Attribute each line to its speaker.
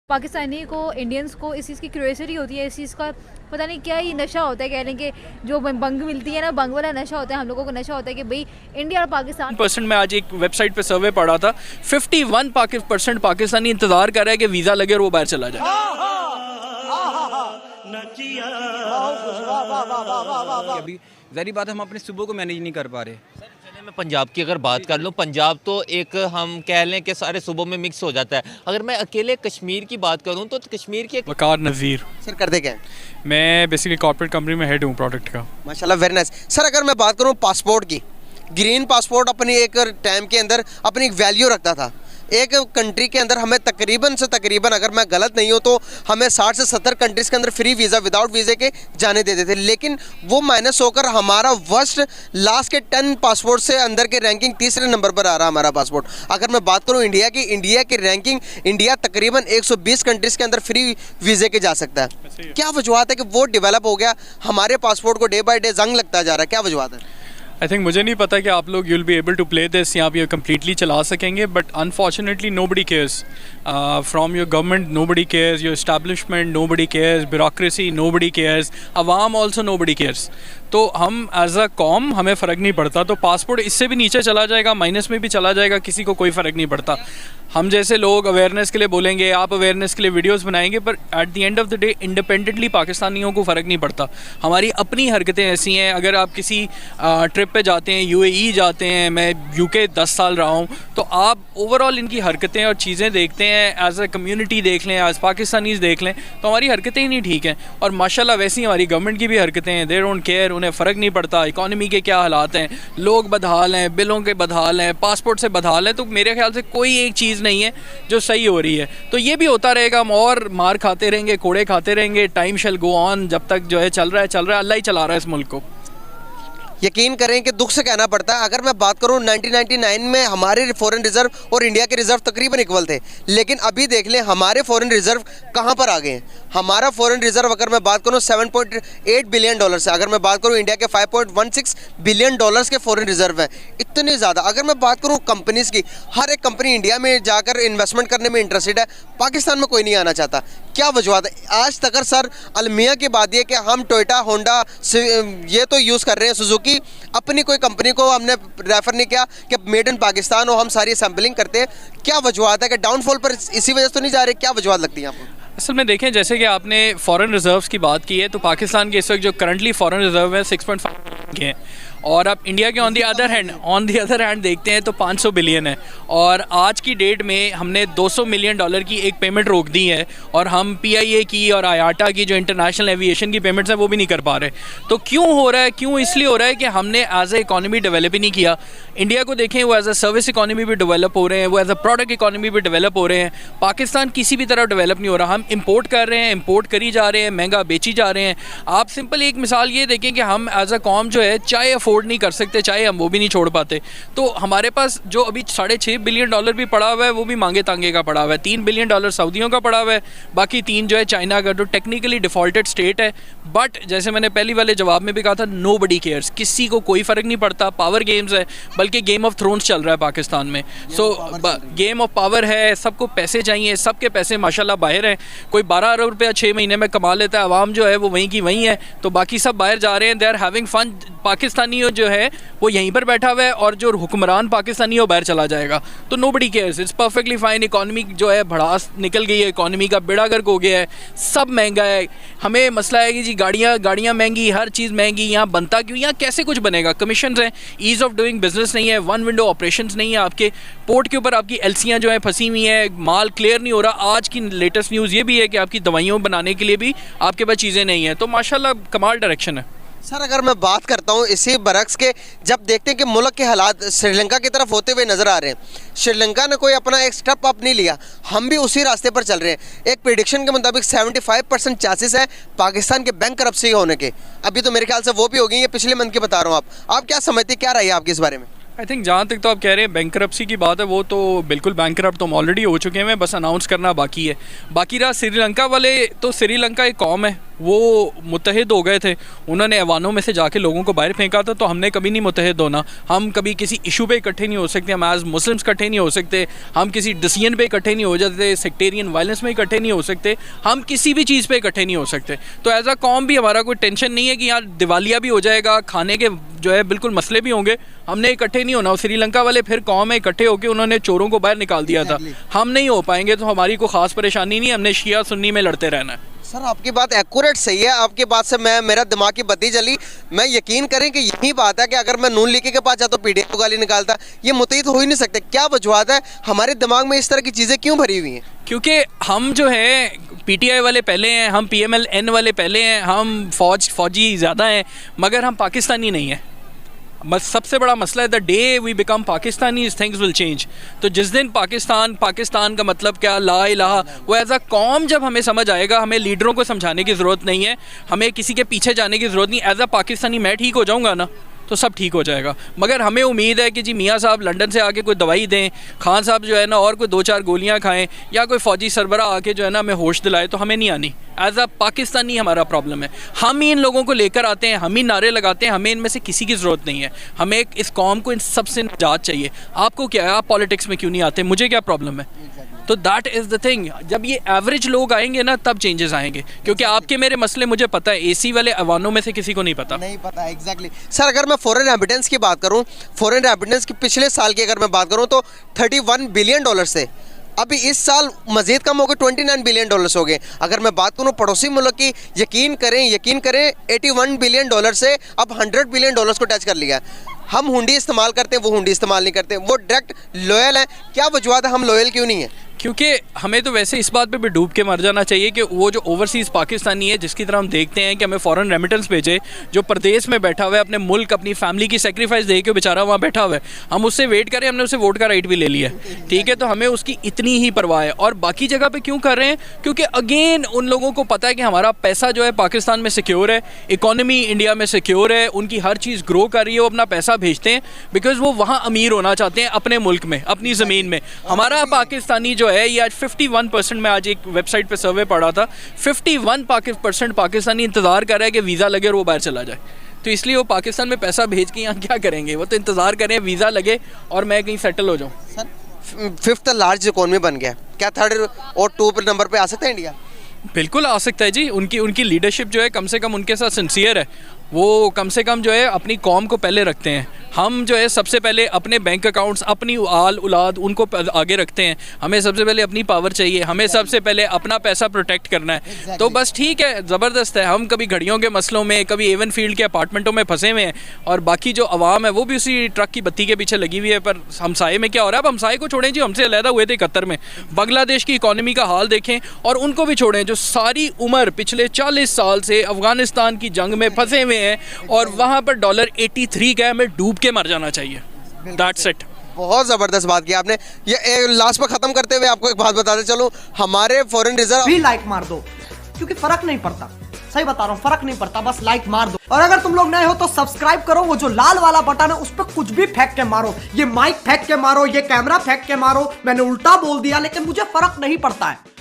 Speaker 1: पाकिस्तानी को इंडियंस को इस चीज़ की क्यूरियोसिटी होती है, इस चीज़ का पता नहीं क्या ही नशा होता है, कह रहे हैं कि जो बंग मिलती है ना, बंग वाला नशा होता है, हम लोगों को नशा होता है कि भाई इंडिया और पाकिस्तान
Speaker 2: परसेंट। मैं आज एक वेबसाइट पे सर्वे पढ़ा था, 51% पाकिस्तानी इंतजार कर रहा है कि वीज़ा लगे और वो बाहर चला जाए।
Speaker 3: अभी ज़ाहिर बात है हम अपने सुबह को मैनेज नहीं कर पा रहे।
Speaker 4: मैं पंजाब की अगर बात कर लूँ, पंजाब तो एक हम कह लें कि सारे सूबों में मिक्स हो जाता है। अगर मैं अकेले कश्मीर की बात करूँ तो कश्मीर के
Speaker 2: वकार नज़ीर
Speaker 5: सर करते क्या हैं?
Speaker 2: मैं बेसिकली कॉर्पोरेट कंपनी में हेड हूँ प्रोडक्ट का।
Speaker 5: माशाल्लाह वेरी नाइस। सर अगर मैं बात करूँ पासपोर्ट की, ग्रीन पासपोर्ट अपनी एक टाइम के अंदर अपनी एक वैल्यू रखता था। एक कंट्री के अंदर हमें तकरीबन से तकरीबन, अगर मैं गलत नहीं हूँ तो हमें 60 से 70 कंट्रीज़ के अंदर फ्री वीज़ा विदाउट वीज़े के जाने देते थे, लेकिन वो माइनस होकर हमारा वर्स्ट लास्ट के 10 पासपोर्ट से अंदर के रैंकिंग तीसरे नंबर पर आ रहा है हमारा पासपोर्ट। अगर मैं बात करूँ इंडिया की रैंकिंग, इंडिया तकरीबन 120 कंट्रीज़ के अंदर फ्री वीज़े के जा सकता है। क्या वजूहत है कि वो डेवलप हो गया, हमारे पासपोर्ट को डे बाई डे जंग लगता जा रहा है, क्या वजूहत है?
Speaker 2: आई थिंक मुझे नहीं पता कि आप लोग you'll be able to play this या आप ये कम्प्लीटली चला सकेंगे, but unfortunately nobody cares from your government, nobody cares your establishment, nobody cares bureaucracy, nobody cares अवाम ऑल्सो नोबडी केयर्स। तो हम एज अ कॉम हमें फ़र्क नहीं पड़ता, तो पासपोर्ट इससे भी नीचे चला जाएगा, माइनस में भी चला जाएगा, किसी को कोई फ़र्क नहीं पड़ता। हम जैसे लोग अवेयरनेस के लिए बोलेंगे, आप अवेयरनेस के लिए वीडियोस बनाएंगे, पर at the end of the day independently पाकिस्तानियों को फ़र्क नहीं पड़ता। हमारी अपनी हरकतें ऐसी हैं, अगर आप किसी ट्रिप पे जाते हैं, यूएई जाते हैं, मैं यूके 10 साल रहा हूँ, तो आप ओवरऑल इनकी हरकतें और चीज़ें देखते हैं, एज अ कम्युनिटी देख लें, एज पाकिस्तानीज़ देख लें, तो हमारी हरकतें ही नहीं ठीक हैं। और माशाल्लाह वैसी हमारी गवर्नमेंट की भी हरकतें हैं, दे डोंट केयर, उन्हें फ़र्क नहीं पड़ता इकॉनमी के क्या हालात हैं, लोग बदहाल हैं, बिलों के बदहाल हैं, पासपोर्ट से बदहाल हैं। तो मेरे ख्याल से कोई एक चीज़ नहीं है जो सही हो रही है। तो ये भी होता रहेगा, हम और मार खाते रहेंगे, कोड़े खाते रहेंगे, टाइम शैल गो ऑन, जब तक जो है चल रहा है, अल्लाह ही चला रहा है इस मुल्क को।
Speaker 5: यकीन करें कि दुख से कहना पड़ता है, अगर मैं बात करूं 1999 में हमारे फॉरेन रिजर्व और इंडिया के रिजर्व तकरीबन इक्वल थे, लेकिन अभी देख लें हमारे फॉरेन रिजर्व कहां पर आ गए हैं। हमारा फॉरेन रिजर्व अगर मैं बात करूं 7.8 बिलियन डॉलर से, अगर मैं बात करूं इंडिया के 5.16 बिलियन डॉलर्स के फॉरेन रिजर्व हैं, इतने ज़्यादा। अगर मैं बात करूं कंपनीज़ की, हर एक कंपनी इंडिया में जाकर इन्वेस्टमेंट करने में इंटरेस्टेड है, पाकिस्तान में कोई नहीं आना चाहता। क्या वजूहत है? आज तक सर अलमिया की बात यह कि हम टोयोटा, होंडा ये तो यूज़ कर रहे हैं, सुजुकी, अपनी कोई कंपनी को हमने रेफर नहीं किया कि मेड इन पाकिस्तान हो, हम सारी सैम्पलिंग करते हैं। क्या वजूहत है कि डाउनफॉल पर इसी वजह से तो नहीं जा रहे? क्या वजूहत लगती है आपको?
Speaker 2: असल में देखें, जैसे कि आपने फॉरेन रिजर्व्स की बात की है, तो पाकिस्तान के इस वक्त जो करंटली फॉरेन रिजर्व है 6.5 के हैं, और आप इंडिया के ऑन दी अदर हैंड देखते हैं तो 500 बिलियन है। और आज की डेट में हमने 200 मिलियन डॉलर की एक पेमेंट रोक दी है, और हम PIA की और IATA की जो इंटरनेशनल एविएशन की पेमेंट्स हैं वो भी नहीं कर पा रहे। तो क्यों हो रहा है? क्यों इसलिए हो रहा है कि हमने एज ए इकॉनमी डेवलप ही नहीं किया। इंडिया को देखें, वो एज अ सर्विस इकॉनमी भी डेवलप हो रहे हैं, वो एज अ प्रोडक्ट इकॉनमी भी डेवलप हो रहे हैं। पाकिस्तान किसी भी तरह डेवलप नहीं हो रहा। हम इंपोर्ट कर रहे हैं, इंपोर्ट करी जा रहे हैं, महंगा बेची जा रहे हैं। आप सिंपल एक मिसाल ये देखें कि हम एज अ कॉम जो है चाय अफोर्ड नहीं कर सकते, चाहे हम वो भी नहीं छोड़ पाते। तो हमारे पास जो अभी 6.5 बिलियन डॉलर भी पड़ा हुआ है, वो भी मांगे तांगे का पड़ा हुआ है। 3 बिलियन डॉलर सऊदियों का पड़ा हुआ है, बाकी 3 जो है चाइना का, जो टेक्निकली डिफॉल्टेड स्टेट है। बट जैसे मैंने पहली वाले जवाब में भी कहा था, नोबडी केयर्स, किसी को कोई फ़र्क नहीं पड़ता। पावर गेम्स है, बल्कि गेम ऑफ थ्रोन्स चल रहा है पाकिस्तान में। सो गेम ऑफ पावर है, सबको पैसे चाहिए, सबके पैसे माशाल्लाह बाहर हैं। कोई 12 अरब रुपया 6 महीने में कमा लेता है, आवाम जो है वो वहीं की वहीं है, तो बाकी सब बाहर जा रहे हैं, they are having fun. Pakistani जो है वो यहीं पर बैठा हुआ है, और जो हुक्मरान पाकिस्तानी वो बाहर चला जाएगा। तो nobody cares, it's perfectly fine. Economy जो है भड़ास निकल गई है, इकॉनमी का बेड़ा गर्क हो गया है, सब महंगा है। हमें मसला है कि जी गाड़ियाँ महंगी, हर चीज़ महंगी, यहाँ बनता क्यों, यहाँ कैसे कुछ बनेगा? कमीशन हैं, ईज़ ऑफ डूइंग बिजनेस नहीं है, वन विंडो ऑपरेशन नहीं है, आपके पोर्ट के ऊपर आपकी LCयाँ जो हैं फंसी हुई हैं, माल क्लियर नहीं हो रहा। आज की लेटेस्ट न्यूज़ ये भी है कि आपकी दवाइयों बनाने के लिए भी आपके पास चीज़ें नहीं हैं। तो माशाल्लाह कमाल डायरेक्शन है।
Speaker 5: सर अगर मैं बात करता हूँ इसी बरक्स के, जब देखते हैं कि मुल्क के हालात श्रीलंका की तरफ होते हुए नज़र आ रहे हैं, श्रीलंका ने कोई अपना एक स्टेप अप नहीं लिया, हम भी उसी रास्ते पर चल रहे हैं। एक प्रेडिक्शन के मुताबिक 75% चांसेस है पाकिस्तान के बैंक करप्सी होने के। अभी तो मेरे ख्याल से वो भी हो गई है, पिछले मंथ की बता रहा हूँ। आप क्या समझते, क्या रही है आपकी इस बारे में?
Speaker 2: आई थिंक जहाँ तक तो आप कह रहे हैं बैंकरप्सी की बात है, वो तो बिल्कुल बैंकरप्ट तो हम ऑलरेडी हो चुके हैं, बस अनाउंस करना बाकी है। बाकी रहा श्रीलंका वाले, तो श्रीलंका एक कौम है, वो मुत्तहिद हो गए थे, उन्होंने ऐवानों में से जाके लोगों को बाहर फेंका था, तो हमने कभी नहीं मुत्तहिद होना। हम कभी किसी इशू पे इकट्ठे नहीं हो सकते, हम एज मुस्लिम्स इकट्ठे नहीं हो सकते, हम किसी डिसीजन पे इकट्ठे नहीं हो जाते, सेक्टेरियन वायलेंस में इकट्ठे नहीं हो सकते, हम किसी भी चीज़ पे इकट्ठे नहीं हो सकते। तो एज अ कौम भी हमारा कोई टेंशन नहीं है कि यार दिवालिया भी हो जाएगा, खाने के जो है बिल्कुल मसले भी होंगे, हमने इकट्ठे नहीं होना। श्रीलंका वाले फिर कौम है, इकट्ठे होकर उन्होंने चोरों को बाहर निकाल दिया था, हम नहीं हो पाएंगे, तो हमारी कोई ख़ास परेशानी नहीं, हमने शिया सुन्नी में लड़ते रहना है।
Speaker 5: सर आपकी बात एक्यूरेट सही है, आपकी बात से मेरा दिमाग की बत्ती जली। मैं यकीन करें कि यही बात है कि अगर मैं नून लीगी के पास जाता तो पीडीएफ को गाली निकालता, ये मुतहिद हो ही नहीं सकते। क्या वजूहत है, हमारे दिमाग में इस तरह की चीज़ें क्यों भरी हुई हैं?
Speaker 2: क्योंकि हम जो है पीटीआई वाले पहले हैं, हम पीएमएल-एन वाले पहले हैं, हम फौजी ज़्यादा हैं, मगर हम पाकिस्तानी नहीं हैं। बस सबसे बड़ा मसला है the day we become Pakistani things will change. तो जिस दिन पाकिस्तान का मतलब क्या, ला इलाहा, वो एज अ कौम जब हमें समझ आएगा, हमें लीडरों को समझाने की ज़रूरत नहीं है, हमें किसी के पीछे जाने की ज़रूरत नहीं। एज अ पाकिस्तानी मैं ठीक हो जाऊँगा ना तो सब ठीक हो जाएगा। मगर हमें उम्मीद है कि जी मियाँ साहब लंदन से आके कोई दवाई दें, खान साहब जो है ना और कोई 2-4 गोलियाँ खाएं, या कोई फ़ौजी सरबरा आके जो है ना हमें होश दिलाए, तो हमें नहीं आनी। एज अ पाकिस्तानी हमारा प्रॉब्लम है, हम ही इन लोगों को लेकर आते हैं, हम ही नारे लगाते हैं, हमें इनमें से किसी की ज़रूरत नहीं है। हमें इस कौम को इन सब से निजात चाहिए। आपको क्या है, आप पॉलिटिक्स में क्यों नहीं आते, मुझे क्या प्रॉब्लम है? तो दैट इज़ द थिंग। जब ये एवरेज लोग आएंगे ना तब चेंजेस आएंगे, क्योंकि आपके मेरे मसले मुझे पता है, एसी वाले अवानों में से किसी को नहीं पता।
Speaker 5: नहीं पता, एग्जैक्टली। सर अगर मैं फॉरेन रेमिटेंस की बात करूं, फॉरेन रेमिटेंस की पिछले साल की अगर मैं बात करूं तो $31 बिलियन से अभी इस साल मजीद कम हो गए, $29 बिलियन हो गए। अगर मैं बात करूं पड़ोसी मुल्क की, यकीन करें $81 बिलियन से अब $100 बिलियन को टच कर लिया। हम हुंडी इस्तेमाल करते हैं, वो हुंडी इस्तेमाल नहीं करते, वो डायरेक्ट लॉयल है। क्या वजूहत है, हम लॉयल क्यों नहीं है?
Speaker 2: क्योंकि हमें तो वैसे इस बात पे भी डूब के मर जाना चाहिए कि वो जो ओवरसीज़ पाकिस्तानी है जिसकी तरह हम देखते हैं कि हमें फ़ॉरेन रेमिटेंस भेजे, जो प्रदेश में बैठा हुआ है, अपने मुल्क अपनी फैमिली की सेक्रीफाइस दे के बेचारा वहाँ बैठा हुआ है, हम उससे वेट करें, हमने उसे वोट का राइट भी ले लिया है, ठीक है, तो हमें उसकी इतनी ही परवाह है। और बाकी जगह पर क्यों कर रहे हैं? क्योंकि अगेन उन लोगों को पता है कि हमारा पैसा जो है पाकिस्तान में सिक्योर है, इकॉनमी इंडिया में सिक्योर है, उनकी हर चीज़ ग्रो कर रही है, वो अपना पैसा भेजते हैं बिकॉज वो वहाँ अमीर होना चाहते हैं अपने मुल्क में, अपनी ज़मीन में। हमारा पाकिस्तानी जो है ये आज 51%, मैं आज एक वेबसाइट पे सर्वे पढ़ा था, 51% पाकिस्तानी इंतज़ार कर रहा है कि वीज़ा लगे और वो बाहर चला जाए। तो इसलिए वो पाकिस्तान में पैसा भेज के यहाँ क्या करेंगे, वो तो इंतज़ार करें वीज़ा लगे और मैं कहीं सेटल हो जाऊँ।
Speaker 5: सर 5th लार्ज इकोनॉमी बन गया, क्या 3rd और 2 नंबर पे आ सकता है इंडिया?
Speaker 2: बिल्कुल आ सकता है जी। उनकी लीडरशिप जो है कम से कम उनके साथ सिंसियर है, वो कम से कम जो है अपनी कौम को पहले रखते हैं। हम जो है सबसे पहले अपने बैंक अकाउंट्स, अपनी आल औलाद उनको आगे रखते हैं। हमें सबसे पहले अपनी पावर चाहिए, हमें सबसे पहले अपना पैसा प्रोटेक्ट करना है। तो बस ठीक है, ज़बरदस्त है। हम कभी घड़ियों के मसलों में, कभी एवन फील्ड के अपार्टमेंटों में फंसे हुए हैं, और बाकी जो अवाम है वो भी उसी ट्रक की बत्ती के पीछे लगी हुई है। पर हमसाये में क्या हो रहा है? अब हमसाये को छोड़ें जी, हमसे अलहदा हुए थे 71 में, बांग्लादेश की इकॉनमी का हाल देखें, और उनको भी छोड़ें जो सारी उम्र पिछले 40 साल से अफगानिस्तान की जंग में फंसे हुए हैं, और वहाँ पर $83 का है, हमें डूब के मर जाना चाहिए। That's it.
Speaker 5: बहुत ज़बरदस्त बात की आपने। ये लास्ट पर ख़त्म करते हुए आपको एक बात बताते चलो, हमारे फॉरेन रिजर्व
Speaker 6: भी लाइक मार दो, क्योंकि फर्क नहीं पड़ता। सही बता रहा हूँ, फर्क नहीं पड़ता, बस लाइक मार दो। और अगर तुम लोग नए हो तो सब्सक्राइब करो, वो जो लाल वाला बटन है उस पर कुछ भी फेंक के मारो, ये माइक फेंक के मारो, ये कैमरा फेंक के मारो, मैंने उल्टा बोल दिया लेकिन मुझे फर्क नहीं पड़ता है।